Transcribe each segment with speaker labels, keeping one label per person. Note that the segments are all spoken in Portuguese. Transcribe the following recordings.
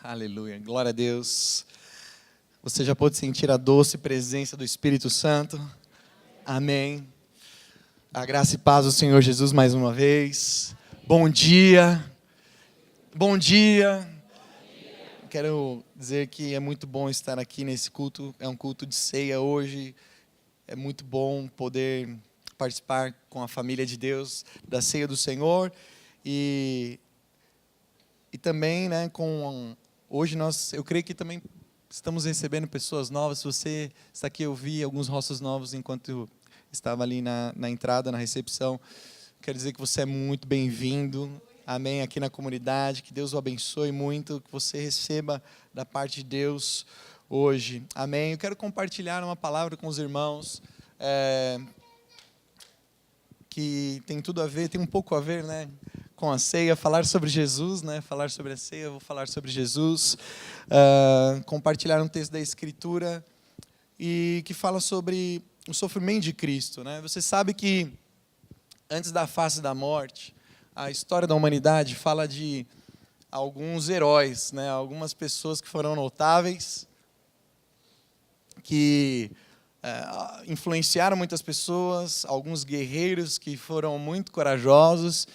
Speaker 1: Aleluia, glória a Deus. Você já pôde sentir a doce presença do Espírito Santo? Amém. A graça e paz do Senhor Jesus mais uma vez. Bom dia. Bom dia. Quero dizer que é muito bom estar aqui nesse culto. É um culto de ceia hoje. É muito bom poder participar com a família de Deus da ceia do Senhor. E também, né, hoje eu creio que também estamos recebendo pessoas novas. Se você está aqui, eu vi alguns rostos novos enquanto estava ali na entrada, na recepção. Quero dizer que você é muito bem-vindo, amém, aqui na comunidade. Que Deus o abençoe muito, que você receba da parte de Deus hoje, amém. Eu quero compartilhar uma palavra com os irmãos, que tem tudo a ver, tem um pouco a ver, né, com a ceia, falar sobre Jesus, né? Falar sobre a ceia, eu vou falar sobre Jesus, compartilhar um texto da Escritura e que fala sobre o sofrimento de Cristo, né? Você sabe que antes da face da morte, a história da humanidade fala de alguns heróis, né? Algumas pessoas que foram notáveis, que influenciaram muitas pessoas, alguns guerreiros que foram muito corajosos,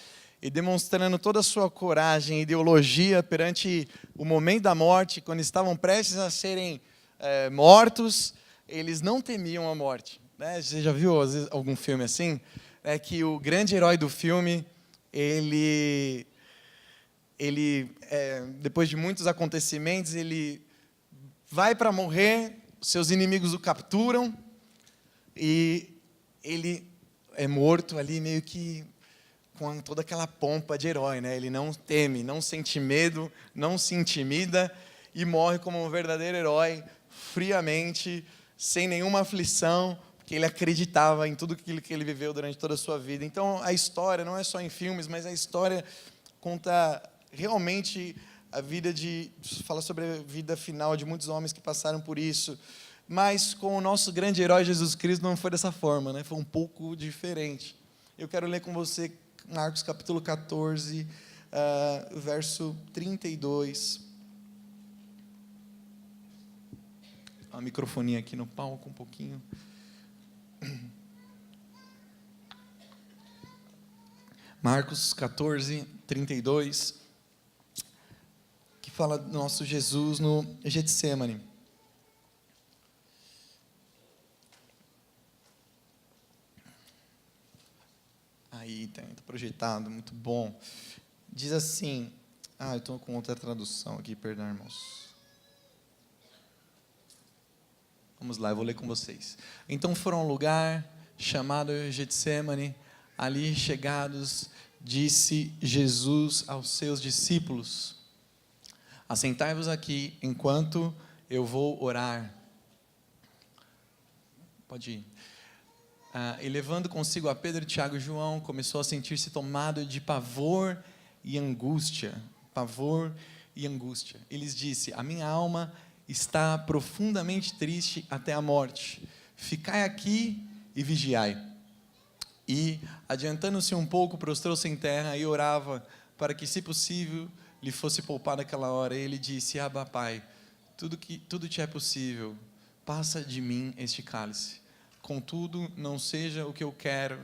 Speaker 1: e demonstrando toda a sua coragem e ideologia perante o momento da morte, quando estavam prestes a serem mortos, eles não temiam a morte, né? Você já viu às vezes, algum filme assim? É que o grande herói do filme, ele depois de muitos acontecimentos, ele vai para morrer, seus inimigos o capturam, e ele é morto ali meio que com toda aquela pompa de herói, né? Ele não teme, não sente medo, não se intimida e morre como um verdadeiro herói, friamente, sem nenhuma aflição, porque ele acreditava em tudo aquilo que ele viveu durante toda a sua vida. Então, a história não é só em filmes, mas a história conta realmente fala sobre a vida final de muitos homens que passaram por isso. Mas com o nosso grande herói Jesus Cristo não foi dessa forma, né? Foi um pouco diferente. Eu quero ler com você Marcos capítulo 14, verso 32. A microfonia aqui no palco um pouquinho. Marcos 14, 32, que fala do nosso Jesus no Getsemane. Aí, está projetado, muito bom. Diz assim, eu estou com outra tradução aqui, perdão, irmãos. Vamos lá, eu vou ler com vocês. Então foram a um lugar chamado Getsemane. Ali chegados, disse Jesus aos seus discípulos: assentai-vos aqui enquanto eu vou orar. Pode ir. E levando consigo a Pedro, Tiago e João, começou a sentir-se tomado de pavor e angústia. Pavor e angústia. E lhes disse: a minha alma está profundamente triste até a morte. Ficai aqui e vigiai. E, adiantando-se um pouco, prostrou-se em terra e orava para que, se possível, lhe fosse poupada aquela hora. E ele disse: Abba, Pai, tudo te é possível. Passa de mim este cálice. Contudo, não seja o que eu quero,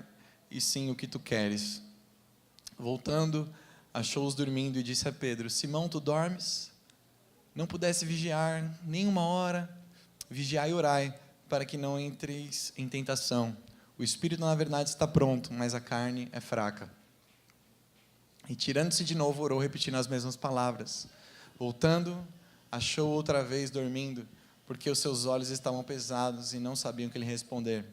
Speaker 1: e sim o que tu queres. Voltando, achou-os dormindo e disse a Pedro: Simão, tu dormes? Não pudesse vigiar nem uma hora? Vigiai e orai, para que não entreis em tentação. O espírito, na verdade, está pronto, mas a carne é fraca. E tirando-se de novo, orou, repetindo as mesmas palavras. Voltando, achou outra vez dormindo, porque os seus olhos estavam pesados e não sabiam o que lhe responder.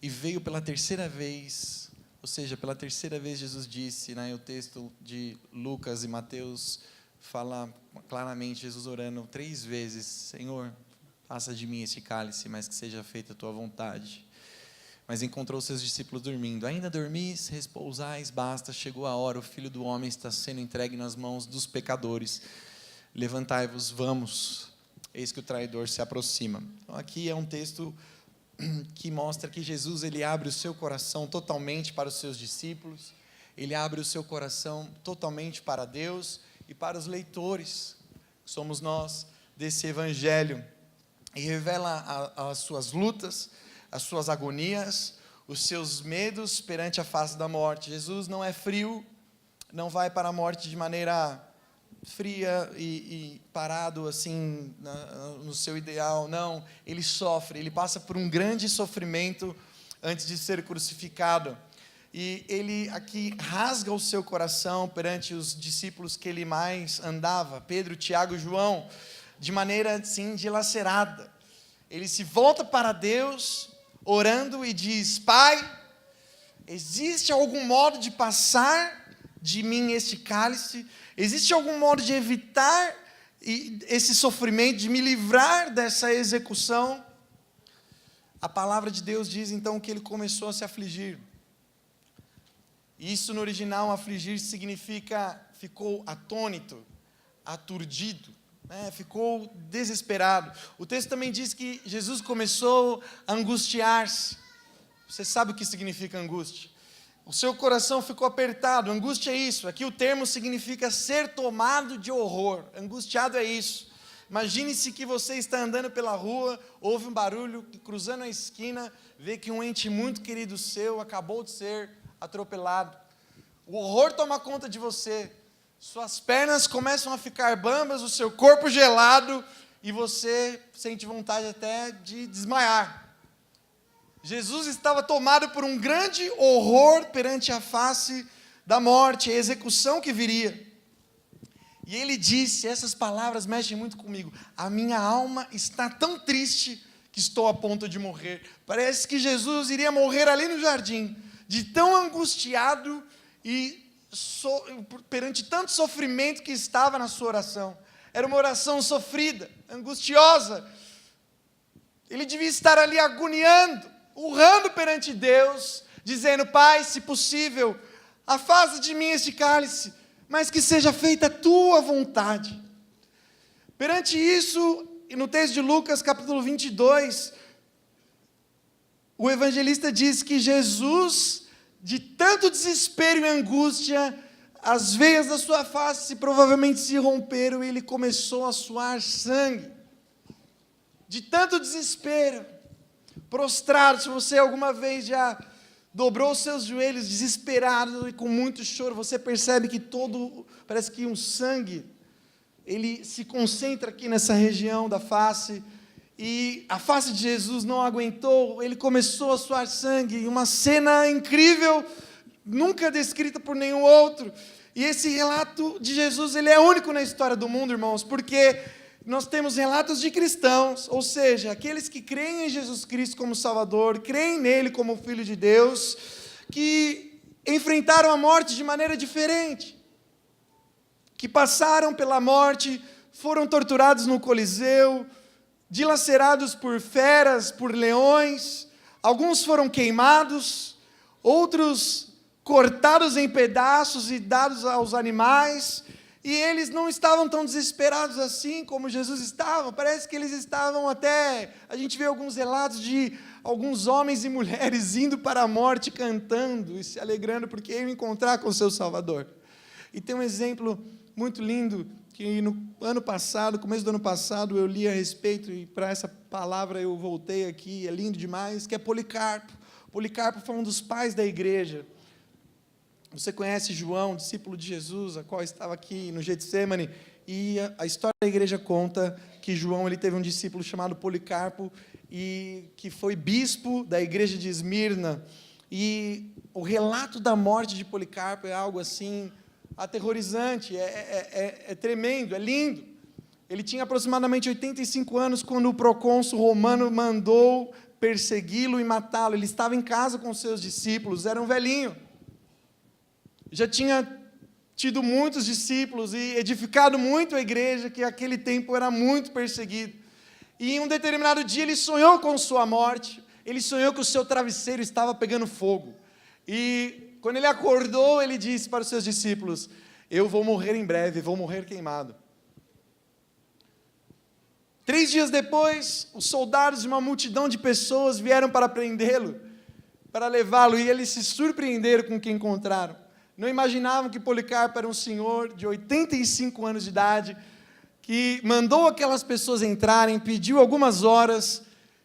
Speaker 1: E veio pela terceira vez, ou seja, pela terceira vez Jesus disse, né, o texto de Lucas e Mateus fala claramente, Jesus orando 3 vezes: Senhor, passa de mim este cálice, mas que seja feita a tua vontade. Mas encontrou seus discípulos dormindo. Ainda dormis, repousais, basta, chegou a hora, o Filho do Homem está sendo entregue nas mãos dos pecadores. Levantai-vos, vamos. Eis que o traidor se aproxima. Então, aqui é um texto que mostra que Jesus, ele abre o seu coração totalmente para os seus discípulos, ele abre o seu coração totalmente para Deus e para os leitores. somos nós, desse evangelho, e revela as suas lutas, as suas agonias, os seus medos perante a face da morte. Jesus não é frio, não vai para a morte de maneira fria e parado assim no seu ideal, não. Ele sofre, ele passa por um grande sofrimento antes de ser crucificado. E ele aqui rasga o seu coração perante os discípulos que ele mais andava, Pedro, Tiago e João, de maneira assim dilacerada. Ele se volta para Deus, orando e diz: Pai, existe algum modo de passar de mim este cálice? Existe algum modo de evitar esse sofrimento, de me livrar dessa execução? A palavra de Deus diz então que ele começou a se afligir. Isso no original, afligir, significa ficou atônito, aturdido, né? Ficou desesperado. O texto também diz que Jesus começou a angustiar-se. Você sabe o que significa angústia? O seu coração ficou apertado. Angústia é isso. Aqui o termo significa ser tomado de horror. Angustiado é isso. Imagine-se que você está andando pela rua, ouve um barulho, cruzando a esquina, vê que um ente muito querido seu acabou de ser atropelado. O horror toma conta de você. Suas pernas começam a ficar bambas, o seu corpo gelado, e você sente vontade até de desmaiar. Jesus estava tomado por um grande horror perante a face da morte, a execução que viria. E ele disse, essas palavras mexem muito comigo: a minha alma está tão triste que estou a ponto de morrer. Parece que Jesus iria morrer ali no jardim, de tão angustiado e perante tanto sofrimento que estava na sua oração. Era uma oração sofrida, angustiosa. Ele devia estar ali agoniando, urrando perante Deus, dizendo: Pai, se possível, afasta de mim este cálice, mas que seja feita a tua vontade. Perante isso, no texto de Lucas, capítulo 22, o evangelista diz que Jesus, de tanto desespero e angústia, as veias da sua face provavelmente se romperam e ele começou a suar sangue. De tanto desespero, prostrado. Se você alguma vez já dobrou os seus joelhos desesperado e com muito choro, você percebe que parece que um sangue, ele se concentra aqui nessa região da face, e a face de Jesus não aguentou, ele começou a suar sangue, uma cena incrível, nunca descrita por nenhum outro. E esse relato de Jesus, ele é único na história do mundo, irmãos, porque nós temos relatos de cristãos, ou seja, aqueles que creem em Jesus Cristo como Salvador, creem nele como Filho de Deus, que enfrentaram a morte de maneira diferente, que passaram pela morte, foram torturados no Coliseu, dilacerados por feras, por leões, alguns foram queimados, outros cortados em pedaços e dados aos animais, e eles não estavam tão desesperados assim como Jesus estava. Parece que eles estavam até, a gente vê alguns relatos de alguns homens e mulheres indo para a morte, cantando e se alegrando porque iam encontrar com o seu Salvador. E tem um exemplo muito lindo, que no ano passado, começo do ano passado, eu li a respeito, e para essa palavra eu voltei aqui, é lindo demais, que é Policarpo. Policarpo foi um dos pais da igreja. Você conhece João, discípulo de Jesus, a qual estava aqui no Getsemane, e a história da igreja conta que João ele teve um discípulo chamado Policarpo, e que foi bispo da igreja de Esmirna, e o relato da morte de Policarpo é algo assim aterrorizante, é tremendo, é lindo. Ele tinha aproximadamente 85 anos quando o procônsul romano mandou persegui-lo e matá-lo. Ele estava em casa com seus discípulos, era um velhinho. Já tinha tido muitos discípulos e edificado muito a igreja, que naquele tempo era muito perseguido. E em um determinado dia ele sonhou com sua morte, ele sonhou que o seu travesseiro estava pegando fogo. E quando ele acordou, ele disse para os seus discípulos: eu vou morrer em breve, vou morrer queimado. 3 dias depois, os soldados de uma multidão de pessoas vieram para prendê-lo, para levá-lo, e eles se surpreenderam com o que encontraram. Não imaginavam que Policarpo era um senhor de 85 anos de idade, que mandou aquelas pessoas entrarem, pediu algumas horas,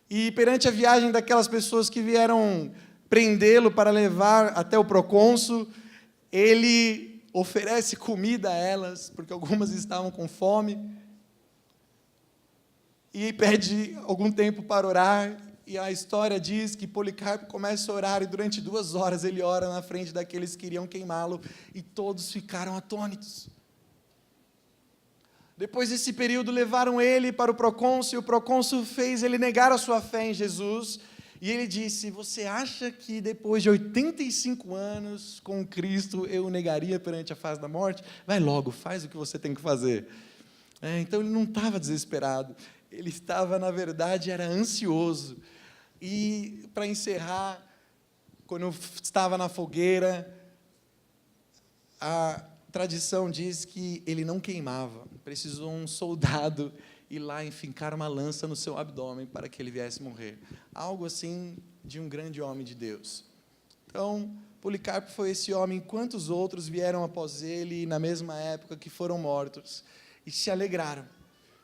Speaker 1: e perante a viagem daquelas pessoas que vieram prendê-lo para levar até o procônsul, ele oferece comida a elas, porque algumas estavam com fome, e pede algum tempo para orar, e a história diz que Policarpo começa a orar, e durante 2 horas ele ora na frente daqueles que queriam queimá-lo, e todos ficaram atônitos. Depois desse período, levaram ele para o procônsul, e o procônsul fez ele negar a sua fé em Jesus, e ele disse: você acha que depois de 85 anos com Cristo, eu o negaria perante a face da morte? Vai logo, faz o que você tem que fazer. Então ele não estava desesperado, ele estava, na verdade, era ansioso. E, para encerrar, quando eu estava na fogueira, a tradição diz que ele não queimava, precisou um soldado ir lá e fincar uma lança no seu abdômen para que ele viesse morrer. Algo assim de um grande homem de Deus. Então, Policarpo foi esse homem, quantos outros vieram após ele na mesma época que foram mortos e se alegraram.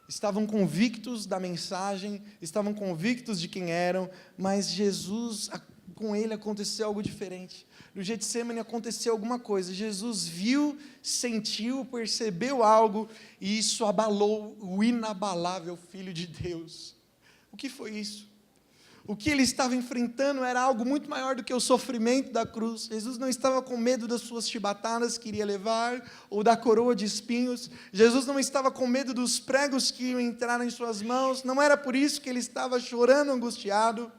Speaker 1: Estavam convictos da mensagem, estavam convictos de quem eram, mas Jesus, com ele aconteceu algo diferente. No Getsemane aconteceu alguma coisa, Jesus viu, sentiu, percebeu algo, e isso abalou o inabalável Filho de Deus. O que foi isso? O que ele estava enfrentando era algo muito maior do que o sofrimento da cruz. Jesus não estava com medo das suas chibatadas que iria levar, ou da coroa de espinhos. Jesus não estava com medo dos pregos que iam entrar em suas mãos. Não era por isso que ele estava chorando, angustiado.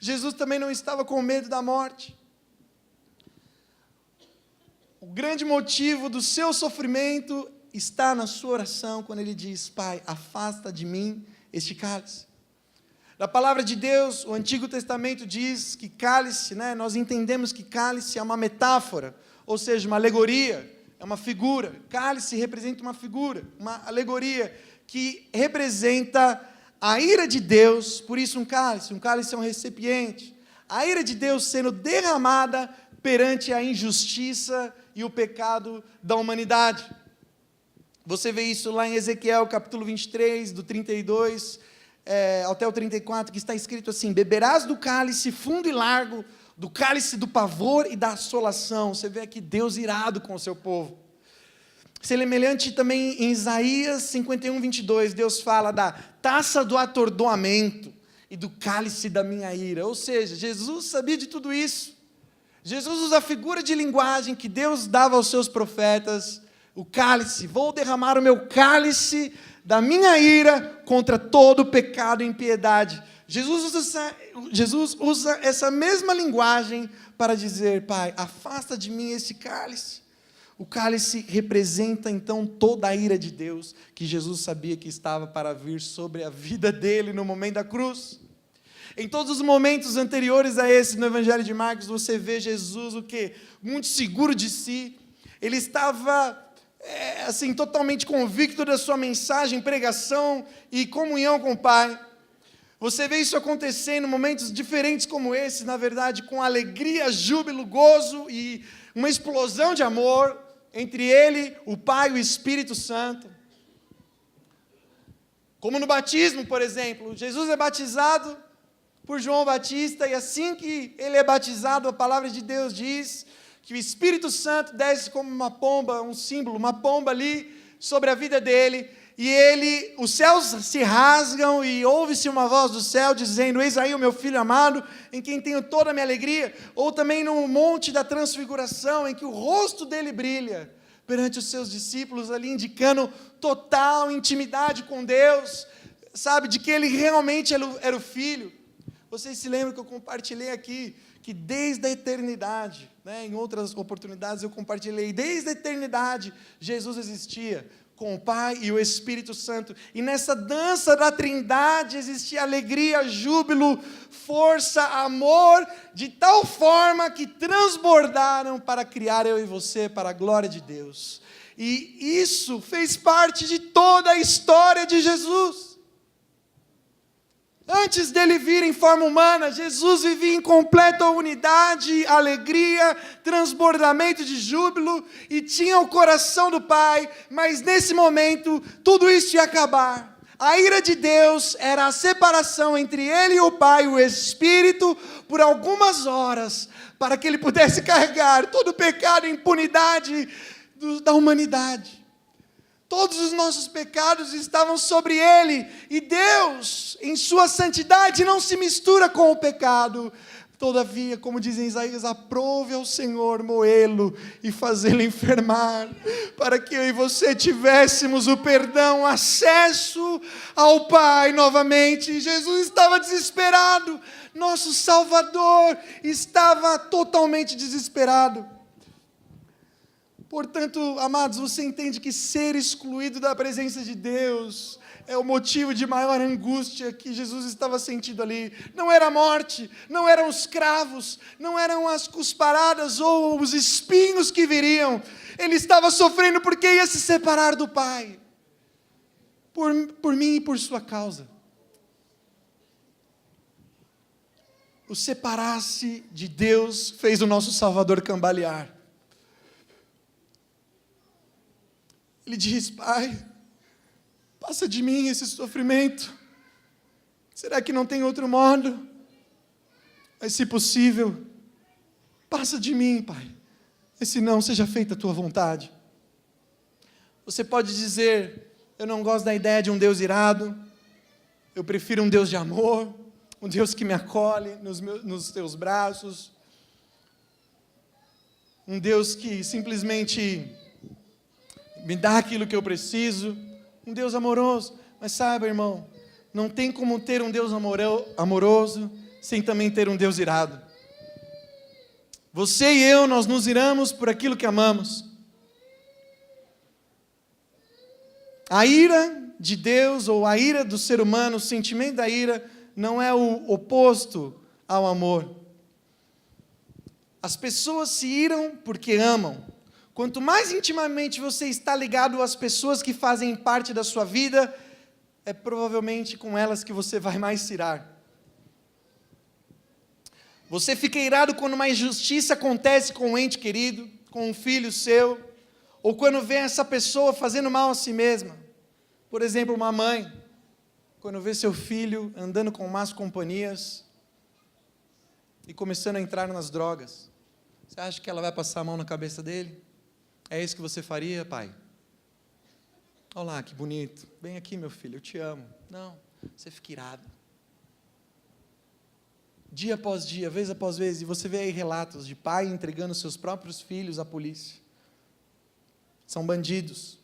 Speaker 1: Jesus também não estava com medo da morte. O grande motivo do seu sofrimento está na sua oração, quando ele diz: Pai, afasta de mim este cálice. Na palavra de Deus, o Antigo Testamento diz que cálice, nós entendemos que cálice é uma metáfora, ou seja, uma alegoria, é uma figura. Cálice representa uma figura, uma alegoria que representa a ira de Deus, por isso um cálice é um recipiente. A ira de Deus sendo derramada perante a injustiça e o pecado da humanidade. Você vê isso lá em Ezequiel, capítulo 23, do 32 até o 34, que está escrito assim: beberás do cálice fundo e largo, do cálice do pavor e da assolação. Você vê aqui Deus irado com o seu povo. Semelhante também em Isaías 51, 22, Deus fala da taça do atordoamento e do cálice da minha ira. Ou seja, Jesus sabia de tudo isso. Jesus usa a figura de linguagem que Deus dava aos seus profetas, o cálice: vou derramar o meu cálice da minha ira contra todo pecado e impiedade. Jesus usa essa mesma linguagem para dizer: Pai, afasta de mim esse cálice. O cálice representa então toda a ira de Deus, que Jesus sabia que estava para vir sobre a vida dele no momento da cruz. Em todos os momentos anteriores a esse, no Evangelho de Marcos, você vê Jesus o quê? Muito seguro de si. Ele estava assim, totalmente convicto da sua mensagem, pregação e comunhão com o Pai. Você vê isso acontecendo em momentos diferentes como esse, na verdade, com alegria, júbilo, gozo e uma explosão de amor entre Ele, o Pai e o Espírito Santo. Como no batismo, por exemplo, Jesus é batizado por João Batista, e assim que ele é batizado, a palavra de Deus diz que o Espírito Santo desce como uma pomba, um símbolo, uma pomba ali sobre a vida dele, e os céus se rasgam e ouve-se uma voz do céu dizendo: eis aí o meu filho amado, em quem tenho toda a minha alegria. Ou também no monte da transfiguração, em que o rosto dele brilha perante os seus discípulos ali, indicando total intimidade com Deus, sabe, de que ele realmente era o filho. Vocês se lembram que eu compartilhei aqui, que desde a eternidade, em outras oportunidades eu compartilhei, desde a eternidade, Jesus existia com o Pai e o Espírito Santo, e nessa dança da Trindade existia alegria, júbilo, força, amor, de tal forma que transbordaram para criar eu e você para a glória de Deus. E isso fez parte de toda a história de Jesus.
Speaker 2: Antes dele vir em forma humana, Jesus vivia em completa unidade, alegria, transbordamento de júbilo e tinha o coração do Pai, mas nesse momento tudo isso ia acabar. A ira de Deus era a separação entre ele e o Pai, o Espírito, por algumas horas, para que ele pudesse carregar todo o pecado e impunidade da humanidade. Todos os nossos pecados estavam sobre ele, e Deus, em sua santidade, não se mistura com o pecado. Todavia, como diz em Isaías, aprove ao Senhor moê-lo e fazê-lo enfermar, para que eu e você tivéssemos o perdão, acesso ao Pai novamente. Jesus estava desesperado, nosso Salvador estava totalmente desesperado. Portanto, amados, você entende que ser excluído da presença de Deus é o motivo de maior angústia que Jesus estava sentindo ali. Não era a morte, não eram os cravos, não eram as cusparadas ou os espinhos que viriam. Ele estava sofrendo porque ia se separar do Pai. Por mim e por sua causa. O separar-se de Deus fez o nosso Salvador cambalear. Ele diz: Pai, passa de mim esse sofrimento. Será que não tem outro modo? Mas se possível, passa de mim, Pai. Mas se não, seja feita a tua vontade. Você pode dizer: eu não gosto da ideia de um Deus irado. Eu prefiro um Deus de amor, um Deus que me acolhe nos teus braços. Um Deus que simplesmente me dá aquilo que eu preciso, um Deus amoroso. Mas saiba, irmão, não tem como ter um Deus amoroso sem também ter um Deus irado. Você e eu, nós nos iramos por aquilo que amamos. A ira de Deus ou a ira do ser humano, o sentimento da ira, não é o oposto ao amor. As pessoas se iram porque amam. Quanto mais intimamente você está ligado às pessoas que fazem parte da sua vida, é provavelmente com elas que você vai mais se irar. Você fica irado quando uma injustiça acontece com um ente querido, com um filho seu, ou quando vê essa pessoa fazendo mal a si mesma. Por exemplo, uma mãe, quando vê seu filho andando com más companhias e começando a entrar nas drogas. Você acha que ela vai passar a mão na cabeça dele? É isso que você faria, pai? Olha lá, que bonito. Vem aqui, meu filho, eu te amo. Não, você fica irado. Dia após dia, vez após vez, e você vê aí relatos de pai entregando seus próprios filhos à polícia. São bandidos.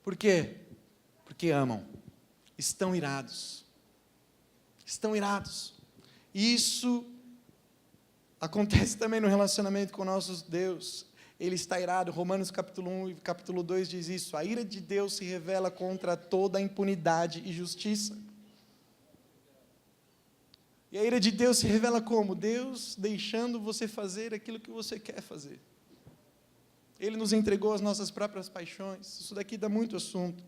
Speaker 2: Por quê? Porque amam. Estão irados. Estão irados. E isso acontece também no relacionamento com o nosso Deus. Ele está irado. Romanos capítulo 1 e capítulo 2 diz isso. A ira de Deus se revela contra toda a impunidade e justiça. E a ira de Deus se revela como? Deus deixando você fazer aquilo que você quer fazer. Ele nos entregou as nossas próprias paixões. Isso daqui dá muito assunto.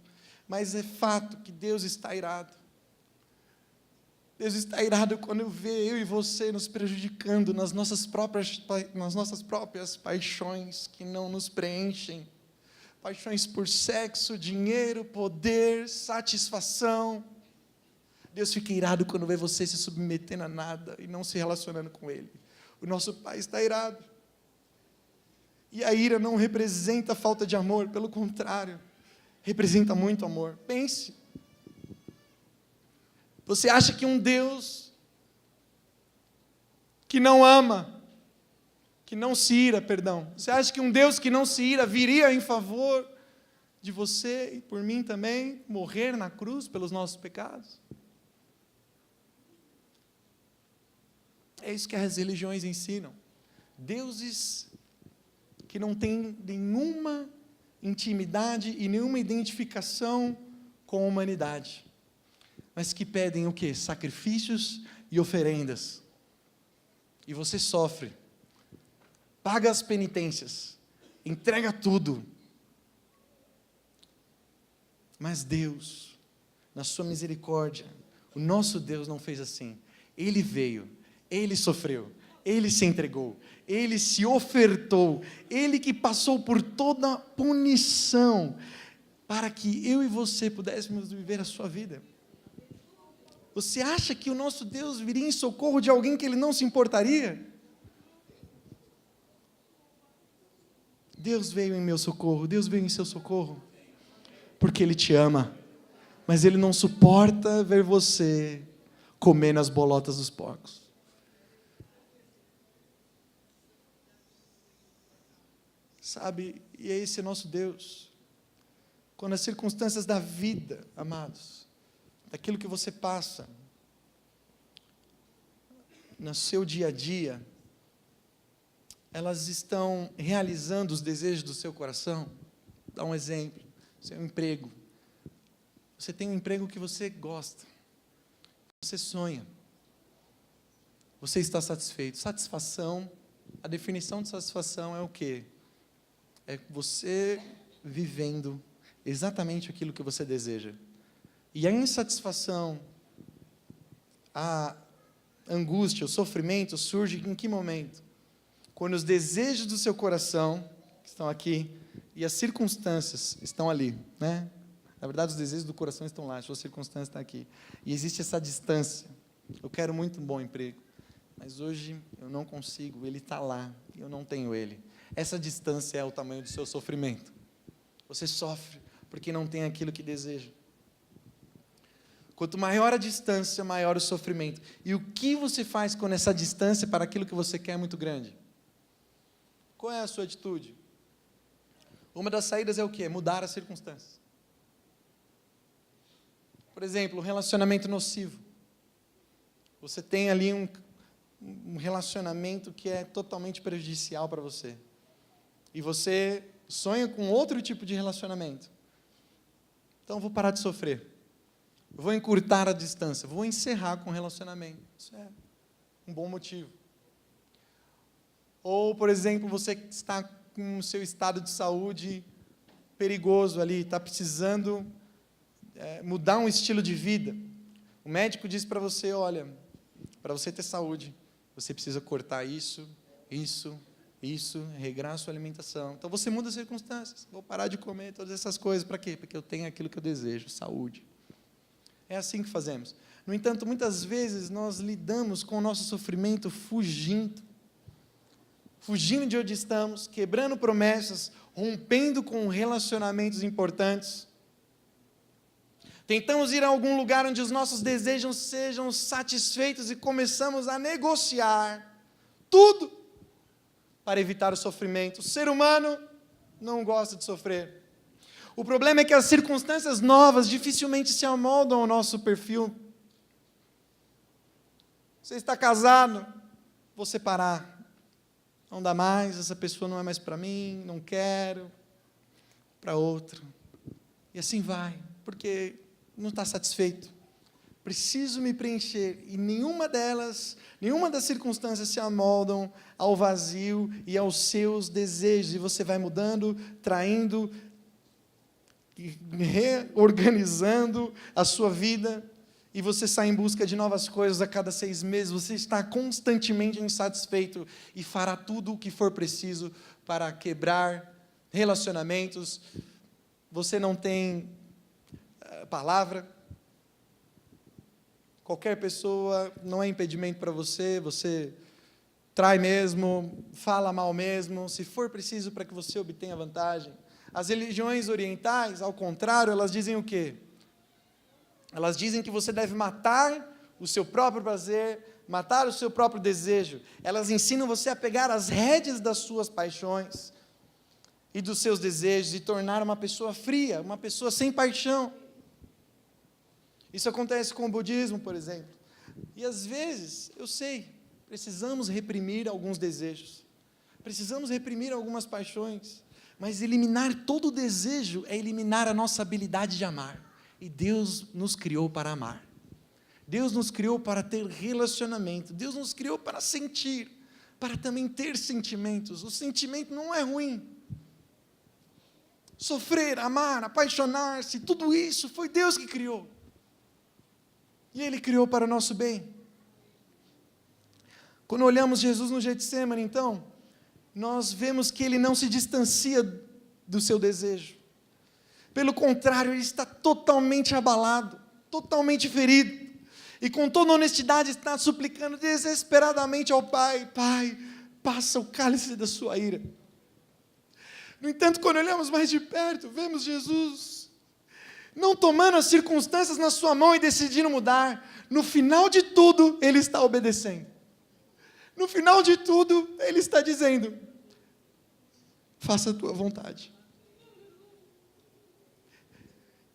Speaker 2: Mas é fato que Deus está irado. Deus está irado quando vê eu e você nos prejudicando nas nossas próprias paixões que não nos preenchem. Paixões por sexo, dinheiro, poder, satisfação. Deus fica irado quando vê você se submetendo a nada e não se relacionando com Ele. O nosso Pai está irado. E a ira não representa falta de amor, pelo contrário, representa muito amor. Pense. Você acha que um Deus que não ama, que não se ira, perdão, você acha que um Deus que não se ira viria em favor de você e por mim também, morrer na cruz pelos nossos pecados? É isso que as religiões ensinam. Deuses que não têm nenhuma intimidade e nenhuma identificação com a humanidade, mas que pedem o quê? Sacrifícios e oferendas. E você sofre, paga as penitências, entrega tudo. Mas Deus, na sua misericórdia,
Speaker 1: O nosso Deus não fez assim. Ele veio, Ele sofreu, Ele se entregou, Ele se ofertou, Ele que passou por toda a punição para que eu e você pudéssemos viver a sua vida. Você acha que o nosso Deus viria em socorro de alguém que Ele não se importaria? Deus veio em meu socorro, Deus veio em seu socorro, porque Ele te ama, mas Ele não suporta ver você comendo as bolotas dos porcos. Sabe, e é esse nosso Deus. Quando as circunstâncias da vida, amados, daquilo que você passa, no seu dia a dia, elas estão realizando os desejos do seu coração. Dá um exemplo, seu emprego. Você tem um emprego que você gosta, você sonha, você está satisfeito. Satisfação, a definição de satisfação é o quê? É você vivendo exatamente aquilo que você deseja. E a insatisfação, a angústia, o sofrimento surge em que momento? Quando os desejos do seu coração estão aqui e as circunstâncias estão ali, né? Na verdade, os desejos do coração estão lá, as suas circunstâncias estão aqui. E existe essa distância. Eu quero muito um bom emprego, mas hoje eu não consigo, ele está lá, e eu não tenho ele. Essa distância é o tamanho do seu sofrimento. Você sofre porque não tem aquilo que deseja. Quanto maior a distância, maior o sofrimento. E o que você faz quando essa distância para aquilo que você quer é muito grande? Qual é a sua atitude? Uma das saídas é o quê? Mudar as circunstâncias. Por exemplo, um relacionamento nocivo. Você tem ali um relacionamento que é totalmente prejudicial para você. E você sonha com outro tipo de relacionamento. Então, eu vou parar de sofrer. Eu vou encurtar a distância. Vou encerrar com o relacionamento. Isso é um bom motivo. Ou, por exemplo, você está com o seu estado de saúde perigoso ali, está precisando mudar um estilo de vida. O médico diz para você, olha, para você ter saúde, você precisa cortar isso, regrar a sua alimentação. Então você muda as circunstâncias. Vou parar de comer todas essas coisas. Para quê? Porque eu tenho aquilo que eu desejo, saúde. É assim que fazemos. No entanto, muitas vezes nós lidamos com o nosso sofrimento fugindo de onde estamos, quebrando promessas, rompendo com relacionamentos importantes. Tentamos ir a algum lugar onde os nossos desejos sejam satisfeitos e começamos a negociar tudo para evitar o sofrimento. O ser humano não gosta de sofrer. O problema é que as circunstâncias novas dificilmente se amoldam ao nosso perfil. Você está casado, vou separar. Não dá mais, essa pessoa não é mais para mim, não quero, para outro. E assim vai, porque não está satisfeito. Preciso me preencher, e nenhuma das circunstâncias se amoldam ao vazio e aos seus desejos, e você vai mudando, traindo, reorganizando a sua vida, e você sai em busca de novas coisas a cada 6 meses, você está constantemente insatisfeito, e fará tudo o que for preciso para quebrar relacionamentos. Você não tem palavra, qualquer pessoa não é impedimento para você, você trai mesmo, fala mal mesmo, se for preciso para que você obtenha vantagem. As religiões orientais, ao contrário, elas dizem o quê? Elas dizem que você deve matar o seu próprio prazer, matar o seu próprio desejo. Elas ensinam você a pegar as rédeas das suas paixões e dos seus desejos e tornar uma pessoa fria, uma pessoa sem paixão. Isso acontece com o budismo, por exemplo. E às vezes, eu sei, precisamos reprimir alguns desejos, precisamos reprimir algumas paixões, mas eliminar todo o desejo é eliminar a nossa habilidade de amar. E Deus nos criou para amar. Deus nos criou para ter relacionamento. Deus nos criou para sentir, para também ter sentimentos. O sentimento não é ruim. Sofrer, amar, apaixonar-se, tudo isso foi Deus que criou.
Speaker 2: E Ele criou para o nosso bem. Quando olhamos Jesus no Getsemane, então, nós vemos que Ele não se distancia do seu desejo. Pelo contrário, Ele está totalmente abalado, totalmente ferido. E com toda honestidade está suplicando desesperadamente ao Pai: Pai, passa o cálice da sua ira. No entanto, quando olhamos mais de perto, vemos Jesus não tomando as circunstâncias na sua mão e decidindo mudar. No final de tudo, Ele está obedecendo. No final de tudo, Ele está dizendo: faça a tua vontade.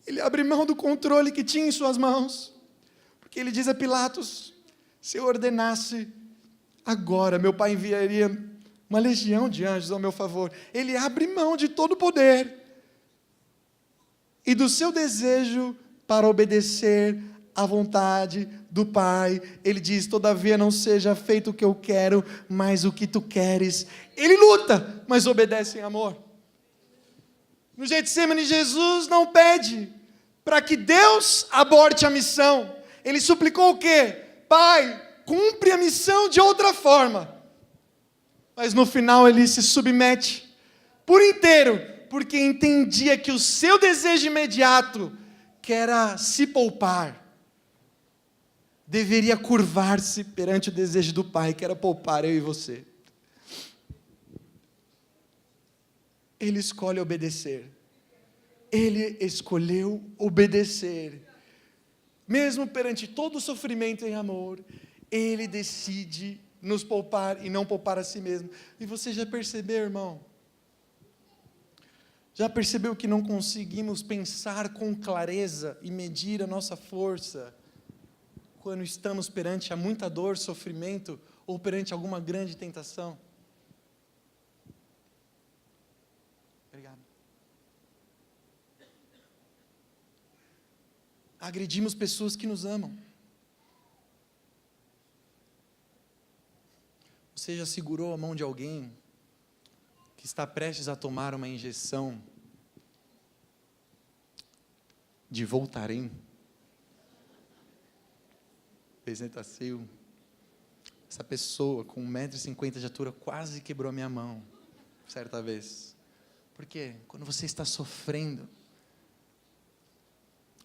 Speaker 2: Ele abre mão do controle que tinha em suas mãos, porque Ele diz a Pilatos: se eu ordenasse agora, meu Pai enviaria uma legião de anjos ao meu favor. Ele abre mão de todo o poder e do seu desejo para obedecer à vontade do Pai. Ele diz: todavia não seja feito o que eu quero, mas o que tu queres. Ele luta, mas obedece em amor. No Getsemane, Jesus não pede para que Deus aborte a missão. Ele suplicou o quê? Pai, cumpre a missão de outra forma. Mas no final ele se submete por inteiro, porque entendia que o seu desejo imediato, que era se poupar, deveria curvar-se perante o desejo do Pai, que era poupar eu e você. Ele escolhe obedecer. Ele escolheu obedecer. Mesmo perante todo o sofrimento em amor, Ele decide nos poupar e não poupar a si mesmo. E você já percebeu, irmão? Já percebeu que não conseguimos pensar com clareza e medir a nossa força quando estamos perante a muita dor, sofrimento ou perante alguma grande tentação? Obrigado. Agredimos pessoas que nos amam. Você já segurou a mão de alguém que está prestes a tomar uma injeção de Voltaren? Bezetacil. Essa pessoa com 1,50 m de altura quase quebrou a minha mão, certa vez. Por quê? Quando você está sofrendo,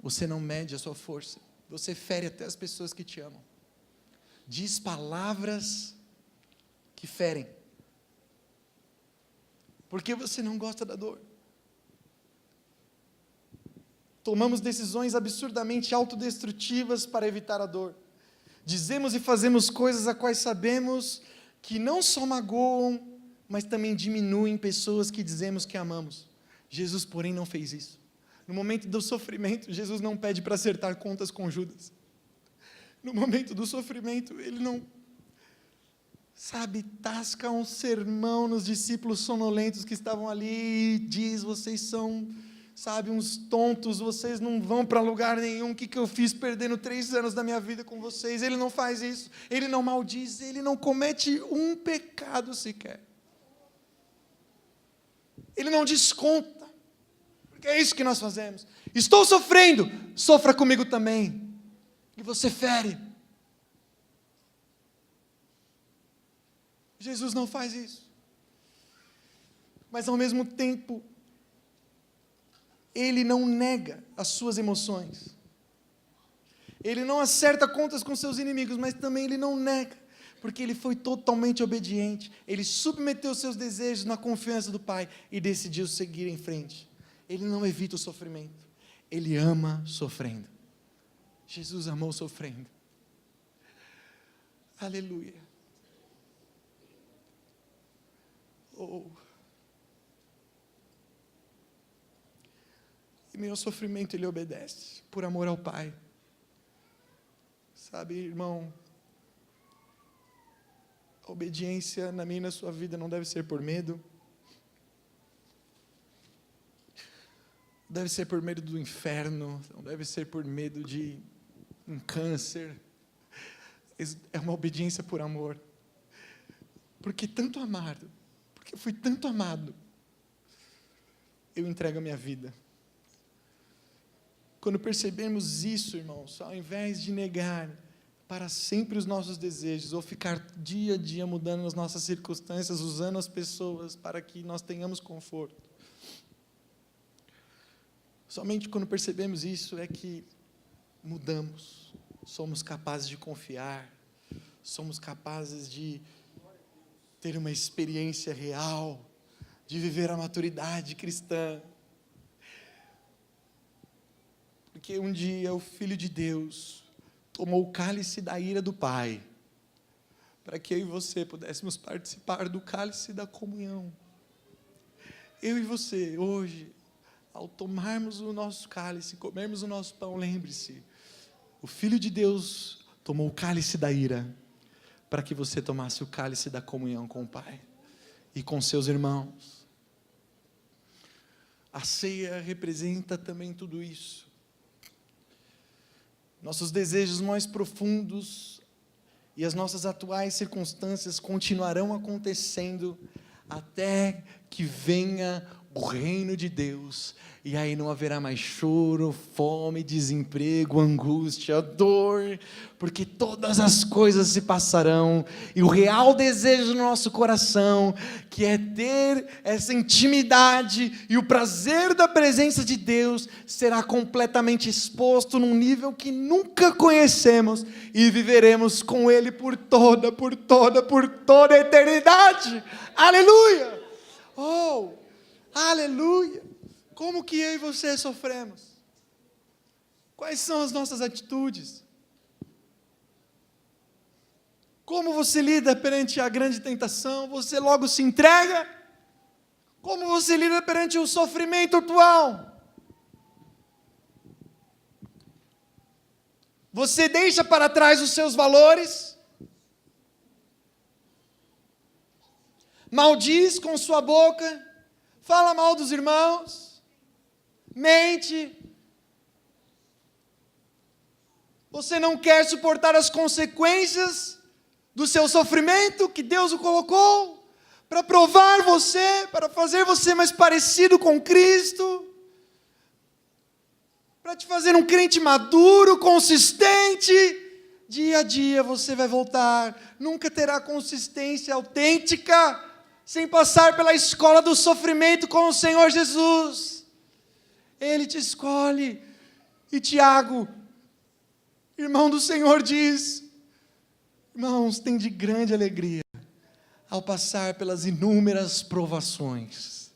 Speaker 2: você não mede a sua força, você fere até as pessoas que te amam. Diz palavras que ferem, porque você não gosta da dor. Tomamos decisões absurdamente autodestrutivas para evitar a dor. Dizemos e fazemos coisas a quais sabemos que não só magoam, mas também diminuem pessoas que dizemos que amamos. Jesus, porém, não fez isso. No momento do sofrimento, Jesus não pede para acertar contas com Judas. No momento do sofrimento, Ele não, tasca um sermão nos discípulos sonolentos que estavam ali e diz: vocês são, uns tontos, vocês não vão para lugar nenhum, o que eu fiz perdendo 3 anos da minha vida com vocês? Ele não faz isso, Ele não maldiz, Ele não comete um pecado sequer. Ele não desconta, porque é isso que nós fazemos. Estou sofrendo, sofra comigo também. E você fere. Jesus não faz isso. Mas ao mesmo tempo, Ele não nega as suas emoções. Ele não acerta contas com seus inimigos, mas também Ele não nega, porque Ele foi totalmente obediente. Ele submeteu seus desejos na confiança do Pai e decidiu seguir em frente. Ele não evita o sofrimento. Ele ama sofrendo. Jesus amou sofrendo. Aleluia. Oh. Em meio ao sofrimento Ele obedece, por amor ao Pai. Irmão, a obediência na minha e na sua vida não deve ser por medo. Deve ser por medo do inferno, não deve ser por medo de um câncer. É uma obediência por amor. Porque tanto amado, porque eu fui tanto amado, eu entrego a minha vida. Quando percebemos isso, irmãos, ao invés de negar para sempre os nossos desejos, ou ficar dia a dia mudando as nossas circunstâncias, usando as pessoas para que nós tenhamos conforto. Somente quando percebemos isso é que mudamos, somos capazes de confiar, somos capazes de ter uma experiência real, de viver a maturidade cristã. Porque um dia o Filho de Deus tomou o cálice da ira do Pai, para que eu e você pudéssemos participar do cálice da comunhão. Eu e você, hoje, ao tomarmos o nosso cálice, comermos o nosso pão, lembre-se, o Filho de Deus tomou o cálice da ira, para que você tomasse o cálice da comunhão com o Pai e com seus irmãos. A ceia representa também tudo isso. Nossos desejos mais profundos e as nossas atuais circunstâncias continuarão acontecendo até que venha o reino de Deus, e aí não haverá mais choro, fome, desemprego, angústia, dor, porque todas as coisas se passarão, e o real desejo do nosso coração, que é ter essa intimidade e o prazer da presença de Deus, será completamente exposto num nível que nunca conhecemos, e viveremos com Ele por toda a eternidade. Aleluia! Oh! Aleluia! Como que eu e você sofremos? Quais são as nossas atitudes? Como você lida perante a grande tentação? Você logo se entrega? Como você lida perante o sofrimento atual? Você deixa para trás os seus valores? Maldiz com sua boca? Fala mal dos irmãos, mente. Você não quer suportar as consequências do seu sofrimento que Deus o colocou para provar você, para fazer você mais parecido com Cristo, para te fazer um crente maduro, consistente. Dia a dia você vai voltar, nunca terá consistência autêntica sem passar pela escola do sofrimento com o Senhor Jesus. Ele te escolhe. E Tiago, irmão do Senhor, diz: irmãos, tem de grande alegria ao passar pelas inúmeras provações.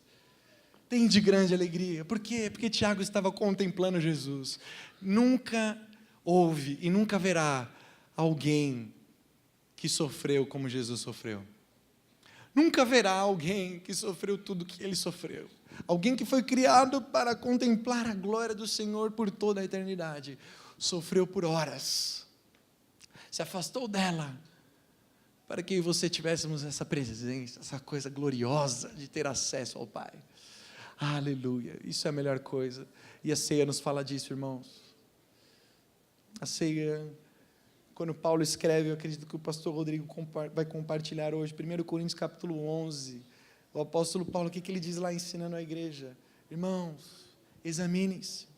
Speaker 2: Tem de grande alegria. Por quê? Porque Tiago estava contemplando Jesus. Nunca houve e nunca haverá alguém que sofreu como Jesus sofreu. Nunca haverá alguém que sofreu tudo que ele sofreu. Alguém que foi criado para contemplar a glória do Senhor por toda a eternidade. Sofreu por horas. Se afastou dela, para que você tivéssemos essa presença, essa coisa gloriosa de ter acesso ao Pai. Aleluia, isso é a melhor coisa. E a ceia nos fala disso, irmãos. A ceia, quando Paulo escreve, eu acredito que o pastor Rodrigo vai compartilhar hoje, 1 Coríntios capítulo 11, o apóstolo Paulo, o que ele diz lá ensinando a igreja? Irmãos, examinem-se.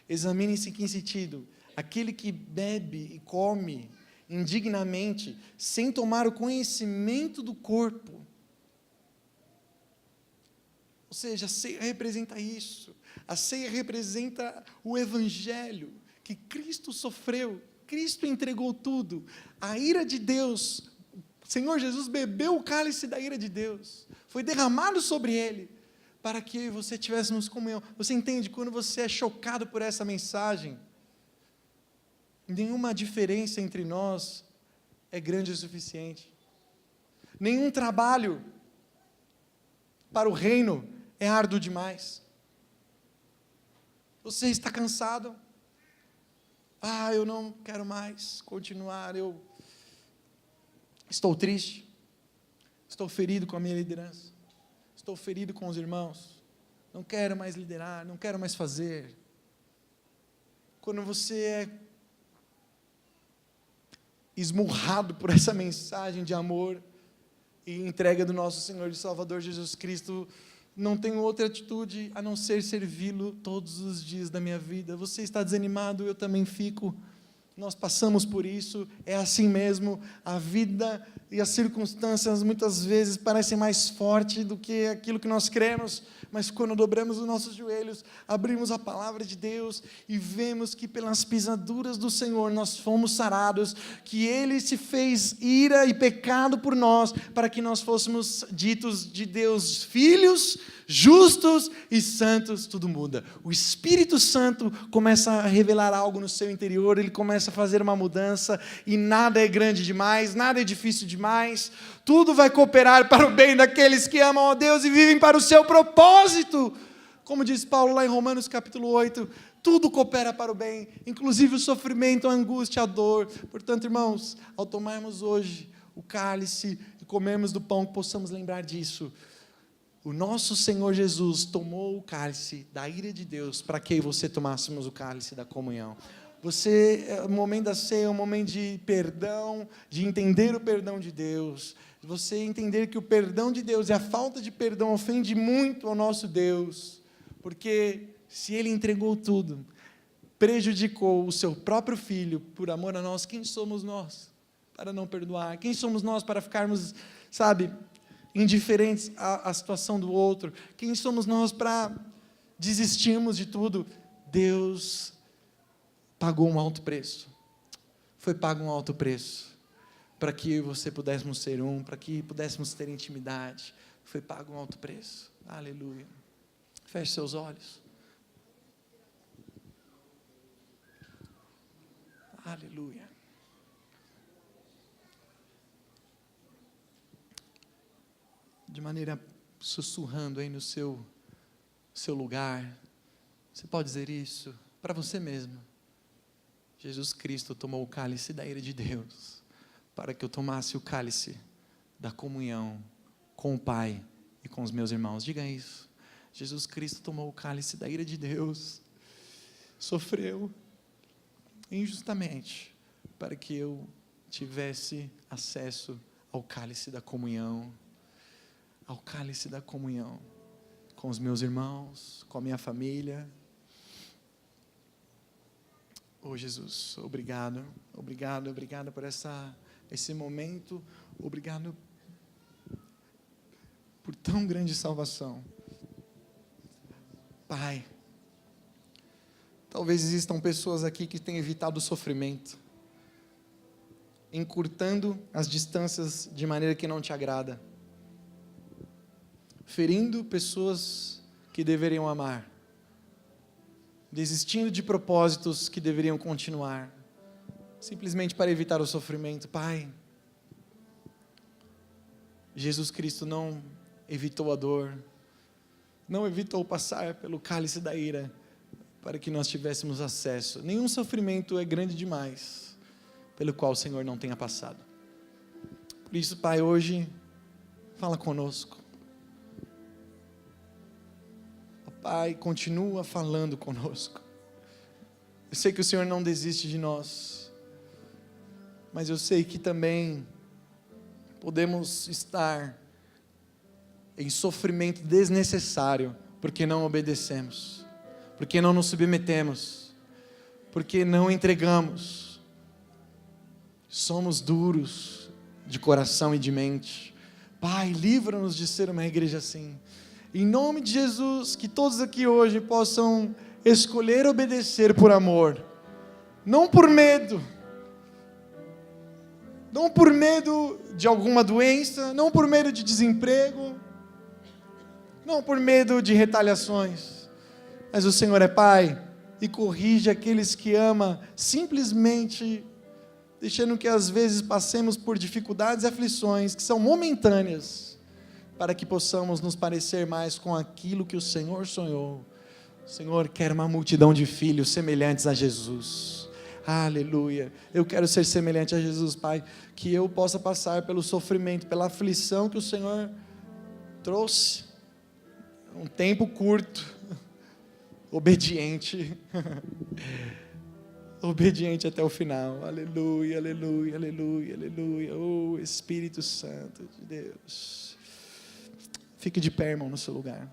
Speaker 2: Examinem-se em que sentido? Aquele que bebe e come indignamente, sem tomar o conhecimento do corpo. Ou seja, a ceia representa isso. A ceia representa o evangelho, que Cristo sofreu, Cristo entregou tudo. A ira de Deus, o Senhor Jesus bebeu o cálice da ira de Deus, foi derramado sobre ele, para que eu e você tivéssemos comunhão. Você entende? Quando você é chocado por essa mensagem, nenhuma diferença entre nós é grande o suficiente. Nenhum trabalho para o reino é árduo demais. Você está cansado? Eu não quero mais continuar, eu estou triste, estou ferido com a minha liderança, estou ferido com os irmãos, não quero mais liderar, não quero mais fazer. Quando você é esmurrado por essa mensagem de amor e entrega do nosso Senhor e Salvador Jesus Cristo,
Speaker 1: não tenho outra atitude a não ser servi-lo todos os dias da minha vida. Você está desanimado, eu também fico. Nós passamos por isso, é assim mesmo. A vida e as circunstâncias muitas vezes parecem mais fortes do que aquilo que nós cremos, mas quando dobramos os nossos joelhos, abrimos a palavra de Deus e vemos que pelas pisaduras do Senhor nós fomos sarados, que Ele se fez ira e pecado por nós, para que nós fôssemos ditos de Deus filhos, justos e santos. Tudo muda. O Espírito Santo começa a revelar algo no seu interior, ele começa a fazer uma mudança, e nada é grande demais, nada é difícil demais, tudo vai cooperar para o bem daqueles que amam a Deus e vivem para o seu propósito. Como diz Paulo lá em Romanos capítulo 8, tudo coopera para o bem, inclusive o sofrimento, a angústia, a dor. Portanto, irmãos, ao tomarmos hoje o cálice e comermos do pão, que possamos lembrar disso. O nosso Senhor Jesus tomou o cálice da ira de Deus para que você tomássemos o cálice da comunhão. O momento da ceia é um momento de perdão, de entender o perdão de Deus, de você entender que o perdão de Deus e a falta de perdão ofende muito ao nosso Deus, porque se Ele entregou tudo, prejudicou o seu próprio Filho por amor a nós, quem somos nós para não perdoar? Quem somos nós para ficarmos, indiferentes à situação do outro? Quem somos nós para desistirmos de tudo? Deus pagou um alto preço. Foi pago um alto preço para que eu e você pudéssemos ser um, para que pudéssemos ter intimidade. Foi pago um alto preço. Aleluia. Feche seus olhos. Aleluia. De maneira sussurrando aí no seu lugar, você pode dizer isso para você mesmo. Jesus Cristo tomou o cálice da ira de Deus, para que eu tomasse o cálice da comunhão com o Pai e com os meus irmãos. Diga isso. Jesus Cristo tomou o cálice da ira de Deus, sofreu injustamente, para que eu tivesse acesso ao cálice da comunhão, com os meus irmãos, com a minha família. Oh Jesus, obrigado por esse momento, obrigado por tão grande salvação. Pai, talvez existam pessoas aqui que têm evitado o sofrimento, encurtando as distâncias de maneira que não te agrada, ferindo pessoas que deveriam amar, desistindo de propósitos que deveriam continuar, simplesmente para evitar o sofrimento. Pai, Jesus Cristo não evitou a dor, não evitou passar pelo cálice da ira, para que nós tivéssemos acesso. Nenhum sofrimento é grande demais, pelo qual o Senhor não tenha passado. Por isso, Pai, hoje, fala conosco. Pai, continua falando conosco. Eu sei que o Senhor não desiste de nós, mas eu sei que também podemos estar em sofrimento desnecessário, porque não obedecemos, porque não nos submetemos, porque não entregamos. Somos duros de coração e de mente. Pai, livra-nos de ser uma igreja assim. Em nome de Jesus, que todos aqui hoje possam escolher obedecer por amor, não por medo, não por medo de alguma doença, não por medo de desemprego, não por medo de retaliações, mas o Senhor é Pai e corrige aqueles que ama, simplesmente deixando que às vezes passemos por dificuldades e aflições que são momentâneas, para que possamos nos parecer mais com aquilo que o Senhor sonhou. O Senhor quer uma multidão de filhos semelhantes a Jesus. Aleluia. Eu quero ser semelhante a Jesus, Pai, que eu possa passar pelo sofrimento, pela aflição que o Senhor trouxe. Um tempo curto, obediente, obediente até o final. Aleluia, aleluia, aleluia, aleluia. Oh, Espírito Santo de Deus. Fique de pé, irmão, no seu lugar.